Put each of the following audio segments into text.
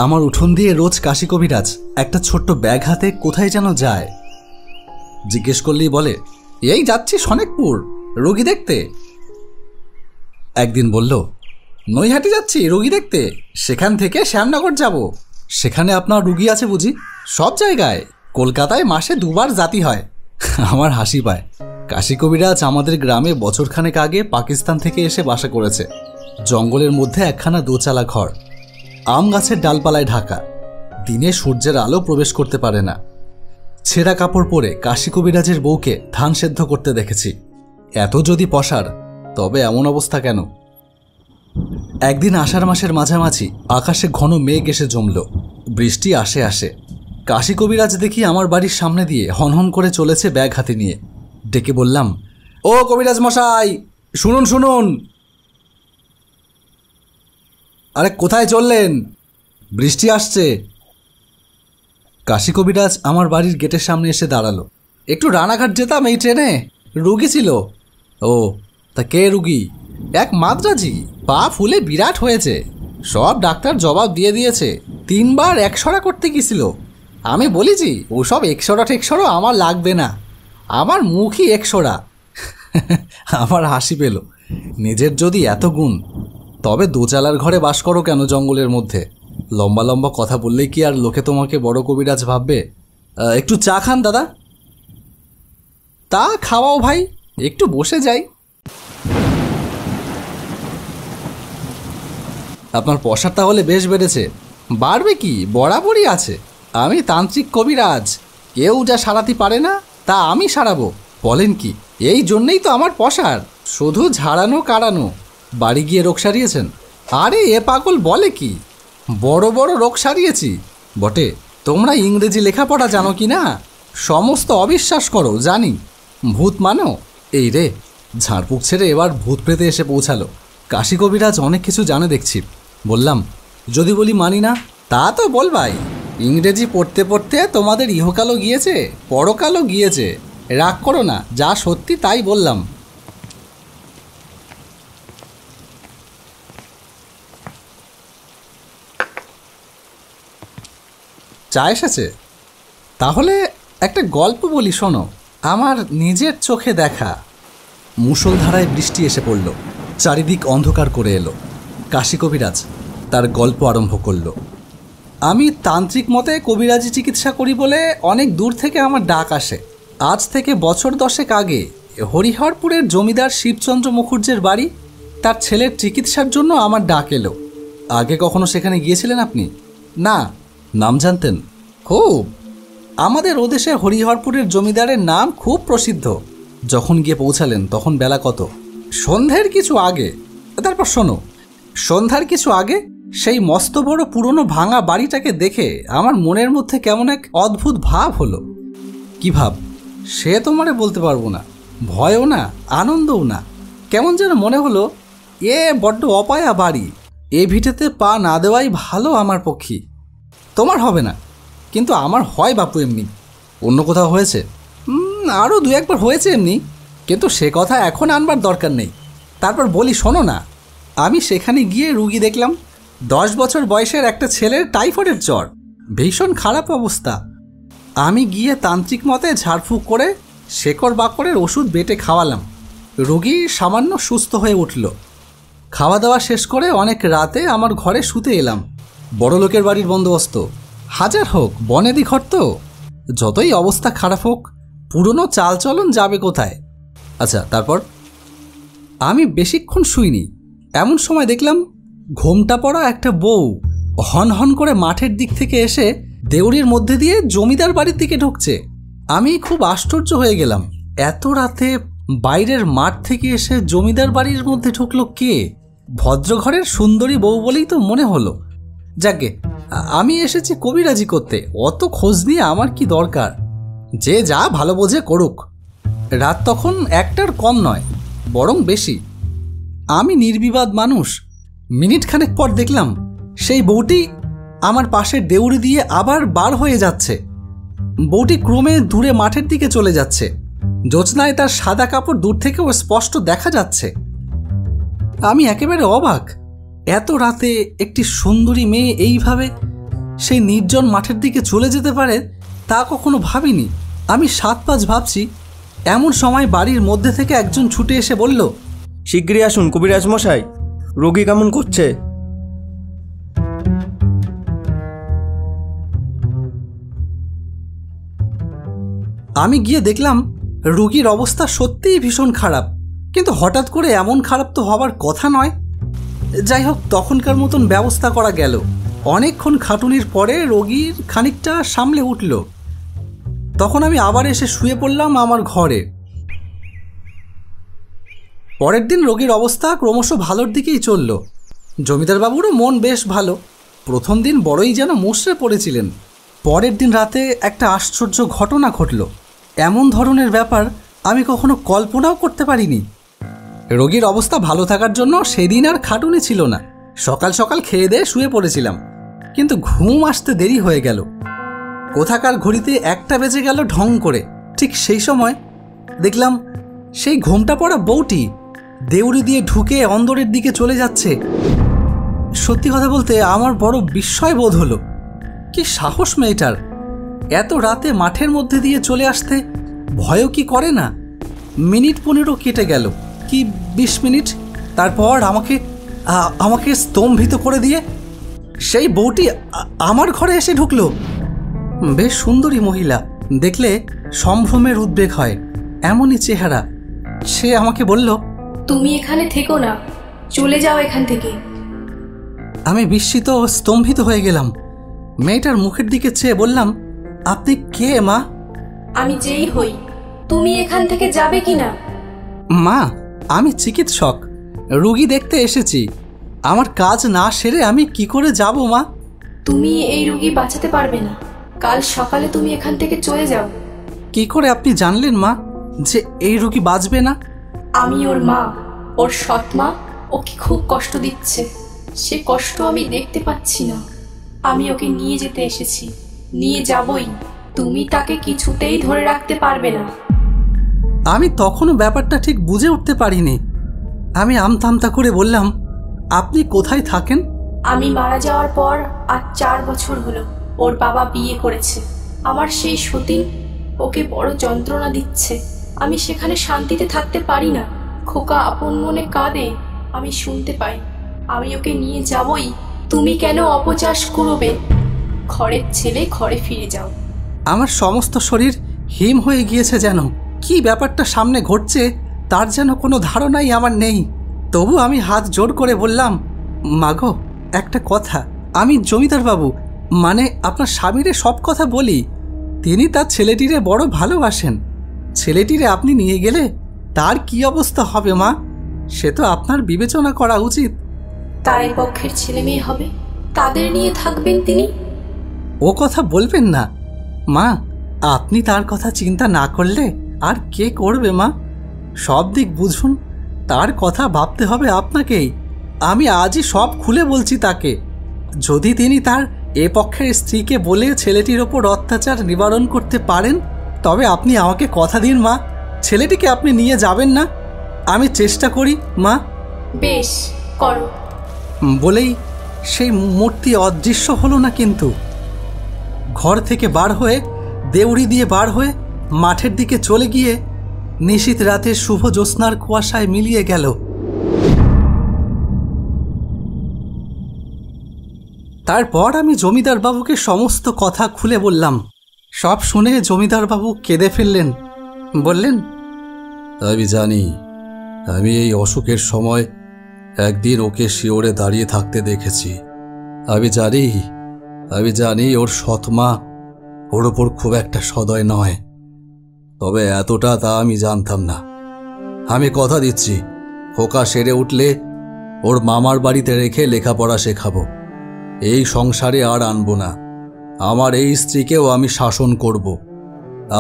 আমার উঠোন দিয়ে রোজ কাশী কবিরাজ একটা ছোট্ট ব্যাগ হাতে কোথায় যেন যায়। জিজ্ঞেস করলেই বলে, এই যাচ্ছি সনেকপুর রোগী দেখতে। একদিন বলল, নৈহাটি যাচ্ছি রোগী দেখতে, সেখান থেকে শ্যামনগর যাব। সেখানে আপনার রুগী আছে বুঝি? সব জায়গায়, কলকাতায় মাসে 2 বার জাতি হয়। আমার হাসি পায়। কাশী কবিরাজ আমাদের গ্রামে বছরখানেক আগে পাকিস্তান থেকে এসে বাসা করেছে। জঙ্গলের মধ্যে একখানা দোচালা ঘর, আম গাছের ডালপালায় ঢাকা। দিনে সূর্যের আলো প্রবেশ করতে পারে না। ছেঁড়া কাপড় পরে কাশী কবিরাজের বউকে ধান সেদ্ধ করতে দেখেছি। এত যদি পসার, তবে এমন অবস্থা কেন? একদিন আষাঢ় মাসের মাঝামাঝি আকাশে ঘন মেঘ এসে জমল। বৃষ্টি আসে আসে। কাশী কবিরাজ দেখি আমার বাড়ির সামনে দিয়ে হনহন করে চলেছে ব্যাগ হাতে নিয়ে। ডেকে বললাম, ও কবিরাজ মশাই, শুনুন শুনুন। আরে কোথায় চললেন? বৃষ্টি আসছে। কাশী কবিরাজ আমার বাড়ির গেটের সামনে এসে দাঁড়ালো। একটু রানাঘাট যেতাম এই ট্রেনে, রুগী ছিল। ও, তা কে রুগী? এক মাদ্রাজি, পা ফুলে বিরাট হয়েছে। সব ডাক্তার জবাব দিয়ে দিয়েছে। 3 বার একসরা করতে গিয়েছিল। আমি বলেছি, ওসব একসরা টেকসরা আমার লাগবে না, আমার মুখই একসরা। আমার হাসি পেল। নিজের যদি এত গুণ, তবে দোচালার ঘরে বাস করো কেন জঙ্গলের মধ্যে? লম্বা লম্বা কথা বললেই কি আর লোকে তোমাকে বড় কবিরাজ ভাববে? একটু চা খান দাদা। তা খাওয়াও ভাই, একটু বসে যাই। আপনার পসার তাহলে বেশ বেড়েছে। বাড়বে কি, বরাবরই আছে। আমি তান্ত্রিক কবিরাজ, কেউ যা সারাতে পারে না তা আমি সারাবো। বলেন কি? এই জন্যেই তো আমার পসার, শুধু ঝাড়ানো কাড়ানো। বাড়ি গিয়ে রোগ সারিয়েছেন? আরে এ পাগল বলে কি, বড় বড় রোগ সারিয়েছি বটে। তোমরা ইংরেজি লেখাপড়া জানো কি না? সমস্ত অবিশ্বাস করো জানি, ভূত মানো। এই রে, ঝাড়ফুঁক ছেড়ে এবার ভূত প্রেতে এসে পৌঁছালো। কাশী কবিরাজ অনেক কিছু জানে দেখছি। বললাম, যদি বলি মানি না? তা তো বলবাই। ইংরেজি পড়তে পড়তে তোমাদের ইহকালও গিয়েছে, পরকালও গিয়েছে। রাগ করো না, যা সত্যি তাই বললাম। চা এসেছে? তাহলে একটা গল্প বলি শোনো, আমার নিজের চোখে দেখা। মুষলধারায় বৃষ্টি এসে পড়ল, চারিদিক অন্ধকার করে এলো। কাশী কবিরাজ তার গল্প আরম্ভ করল। আমি তান্ত্রিক মতে কবিরাজি চিকিৎসা করি বলে অনেক দূর থেকে আমার ডাক আসে। আজ থেকে বছর 10 আগে হরিহরপুরের জমিদার শিবচন্দ্র মুখুর্জের বাড়ি, তার ছেলের চিকিৎসার জন্য আমার ডাক এলো। আগে কখনো সেখানে গিয়েছিলেন আপনি? না। নাম জানতেন? খুব। আমাদের ওদেশে হরিহরপুরের জমিদারের নাম খুব প্রসিদ্ধ। যখন গিয়ে পৌঁছালেন তখন বেলা কত? সন্ধ্যের কিছু আগে। তারপর শোনো, সন্ধ্যার কিছু আগে সেই মস্ত বড় পুরনো ভাঙা বাড়িটাকে দেখে আমার মনের মধ্যে কেমন এক অদ্ভুত ভাব হলো। কি ভাব সে তোমারে বলতে পারবো না। ভয়ও না, আনন্দও না। কেমন যেন মনে হলো, এ বড্ড অপায়া বাড়ি, এ ভিটেতে পা না দেওয়াই ভালো আমার পক্ষে। তোমার হবে না, কিন্তু আমার হয় বাপু এমনি। অন্য কোথাও হয়েছে? আরও 2-1 বার হয়েছে এমনি, কিন্তু সে কথা এখন আনবার দরকার নেই। তারপর বলি শোনো না, আমি সেখানে গিয়ে রুগী দেখলাম। 10 বছর বয়সের একটা ছেলের টাইফয়েডের জ্বর, ভীষণ খারাপ অবস্থা। আমি গিয়ে তান্ত্রিক মতে ঝাড়ফুঁক করে শেকড় বাকড়ের ওষুধ বেটে খাওয়ালাম। রোগী সামান্য সুস্থ হয়ে উঠল। খাওয়া দাওয়া শেষ করে অনেক রাতে আমার ঘরে শুতে এলাম। বড় লোকের বাড়ির বন্দোবস্ত, হাজার হোক বনেদি ঘর তো, যতই অবস্থা খারাপ হোক পুরনো চালচলন যাবে কোথায়? আচ্ছা, তারপর আমি বেশিক্ষণ শুইনি। এমন সময় দেখলাম ঘোমটা পড়া একটা বউ হন হন করে মাঠের দিক থেকে এসে দেউড়ির মধ্যে দিয়ে জমিদার বাড়ির দিকে ঢুকছে। আমি খুব আশ্চর্য হয়ে গেলাম, এত রাতে বাইরের মাঠ থেকে এসে জমিদার বাড়ির মধ্যে ঢুকলো কে? ভদ্রঘরের সুন্দরী বউ বলেই তো মনে হলো। যাকে, আমি এসেছি কবিরাজি করতে, অত খোঁজ নিয়ে আমার কি দরকার? যে যা ভালো বোঝে করুক। রাত তখন 1টার কম নয়, বরং বেশি। আমি নির্বিবাদ মানুষ। মিনিট খানেক পর দেখলাম সেই বউটি আমার পাশের দেউড়ি দিয়ে আবার বার হয়ে যাচ্ছে। বউটি ক্রমে দূরে মাঠের দিকে চলে যাচ্ছে। জ্যোৎস্নায় তার সাদা কাপড় দূর থেকেও স্পষ্ট দেখা যাচ্ছে। আমি একেবারে অবাক। এত রাতে একটি সুন্দরী মেয়ে এইভাবে সেই নির্জন মাঠের দিকে চলে যেতে পারে তা কখনো ভাবিনি। আমি 7-5 ভাবছি, এমন সময় বাড়ির মধ্যে থেকে একজন ছুটে এসে বলল, শিগগিরই আসুন কবিরাজ মশাই, রোগী কেমন করছে। আমি গিয়ে দেখলাম রোগীর অবস্থা সত্যিই ভীষণ খারাপ, কিন্তু হঠাৎ করে এমন খারাপ তো হবার কথা নয়। যাই হোক, তখনকার মতন ব্যবস্থা করা গেল। অনেকক্ষণ খাটুনির পরে রোগীর খানিকটা সামলে উঠল। তখন আমি আবার এসে শুয়ে পড়লাম আমার ঘরে। পরের দিন রোগীর অবস্থা ক্রমশ ভালোর দিকেই চলল। জমিদারবাবুরও মন বেশ ভালো। প্রথম দিন বড়ই যেন মুষড়ে পড়েছিলেন। পরের দিন রাতে একটা আশ্চর্য ঘটনা ঘটল। এমন ধরনের ব্যাপার আমি কখনো কল্পনাও করতে পারিনি। রোগীর অবস্থা ভালো থাকার জন্য সেদিন আর খাটুনি ছিল না। সকাল সকাল খেয়ে দিয়ে শুয়ে পড়েছিলাম, কিন্তু ঘুম আসতে দেরি হয়ে গেল। কোথাকার ঘড়িতে 1টা বেজে গেল ঢং করে। ঠিক সেই সময় দেখলাম সেই ঘোমটা পড়া বউটি দেউড়ি দিয়ে ঢুকে অন্দরের দিকে চলে যাচ্ছে। সত্যি কথা বলতে আমার বড় বিস্ময় বোধ হলো। কি সাহস মেয়েটার! এত রাতে মাঠের মধ্যে দিয়ে চলে আসতে ভয়ও কি করে না? মিনিট 15 কেটে গেল, কি 20 মিনিট। তারপর আমাকে স্তম্ভিত করে দিয়ে সেই বউটি আমার ঘরে এসে ঢুকলো। বেশ সুন্দরী মহিলা, দেখলে সম্ভ্রমের উদ্বেগ হয়, এমনই চেহারা। সে আমাকে বলল, তুমি এখানে থেকো না, চলে যাও এখান থেকে। আমি বিস্মিত ও স্তম্ভিত হয়ে গেলাম। মেয়েটার মুখের দিকে চেয়ে বললাম, আপনি কে মা? আমি যেই হই, তুমি এখান থেকে যাবে কি না? মা, আমি চিকিৎসক, রোগী দেখতে এসেছি। আমার কাজ না সেরে আমি কি করে যাব মা? তুমি এই রোগী বাঁচাতে পারবে না। কাল সকালে তুমি এখান থেকে চলে যাও। কি করে আপনি জানলেন মা যে এই রোগী বাঁচবে না? আমি ওর মা, ওর সৎ মা। ওকে খুব কষ্ট দিচ্ছে, সে কষ্ট আমি দেখতে পাচ্ছি না। আমি ওকে নিয়ে যেতে এসেছি, নিয়ে যাবই। তুমি তাকে কিছুতেই ধরে রাখতে পারবে না। আমি তখনও ব্যাপারটা ঠিক বুঝে উঠতে পারিনি। আমি আমতামতা করে বললাম, আপনি কোথায় থাকেন? আমি মারা যাওয়ার পর আজ 4 বছর হলো ওর বাবা বিয়ে করেছে। আমার সেই সতীন ওকে বড় যন্ত্রণা দিচ্ছে। আমি সেখানে শান্তিতে থাকতে পারি না। খোকা আপন মনে কাঁদে, আমি শুনতে পাই। আমি ওকে নিয়ে যাবই। তুমি কেন অপচাশ করবে? ঘরের ছেলে ঘরে ফিরে যাও। আমার সমস্ত শরীর হিম হয়ে গিয়েছে যেন। কি ব্যাপারটা সামনে ঘটছে তার যেন কোনো ধারণাই আমার নেই। তবু আমি হাত জোড় করে বললাম, মাগো, একটা কথা। আমি জমিদার বাবু, মানে আপনার স্বামীরে সব কথা বলি। তিনি তার ছেলেটিরে বড় ভালোবাসেন। ছেলেটিরে আপনি নিয়ে গেলে তার কি অবস্থা হবে মা? সে তো আপনার বিবেচনা করা উচিত। তারই পক্ষের ছেলে মেয়ে হবে, তাদের নিয়ে থাকবেন তিনি। ও কথা বলবেন না মা। আপনি তার কথা চিন্তা না করলে আর কে করবে মা? সব দিক বুঝুন, তার কথা ভাবতে হবে আপনাকেই। আমি আজই সব খুলে বলছি তাকে। যদি তিনি তার এ পক্ষের স্ত্রীকে বলে ছেলেটির ওপর অত্যাচার নিবারণ করতে পারেন, তবে আপনি আমাকে কথা দিন মা, ছেলেটিকে আপনি নিয়ে যাবেন না। আমি চেষ্টা করি মা। বেশ, করো। বলেই সেই মূর্তি অদৃশ্য হলো না। কিন্তু ঘর থেকে বার হয়ে, দেউড়ি দিয়ে বার হয়ে মাঠের দিকে চলে গিয়ে নিশীথ রাতে শুভ জ্যোৎস্নার কুয়াশায় মিলিয়ে গেল। তারপর আমি জমিদার বাবুকে সমস্ত কথা খুলে বললাম। সব শুনে জমিদার বাবু কেঁদে ফেললেন। বললেন, আমি জানি, আমি এই অসুখের সময় একদিন ওকে শিওরে দাঁড়িয়ে থাকতে দেখেছি। আমি জানি ওর সৎমা ওর ওপর খুব একটা সদয় নয়, তবে এতটা তা আমি জানতাম না। আমি কথা দিচ্ছি, খোকা সেরে উঠলে ওর মামার বাড়িতে রেখে লেখাপড়া শেখাবো। এই সংসারে আর আনবো না। আমার এই স্ত্রীকেও আমি শাসন করব,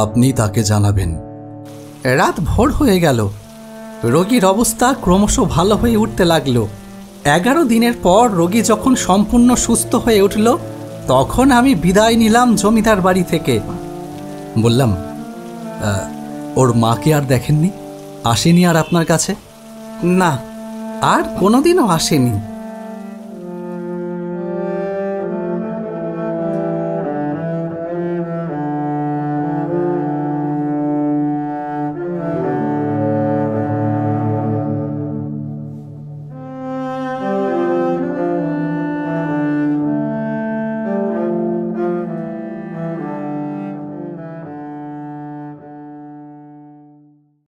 আপনি তাকে জানাবেন। রাত ভোর হয়ে গেল। রোগীর অবস্থা ক্রমশ ভালো হয়ে উঠতে লাগলো। 11 দিনের পর রোগী যখন সম্পূর্ণ সুস্থ হয়ে উঠল, তখন আমি বিদায় নিলাম জমিদার বাড়ি থেকে। বললাম, ওর মাকে আর দেখেননি? আসেনি আর আপনার কাছে? না, আর কোনোদিনও আসেনি।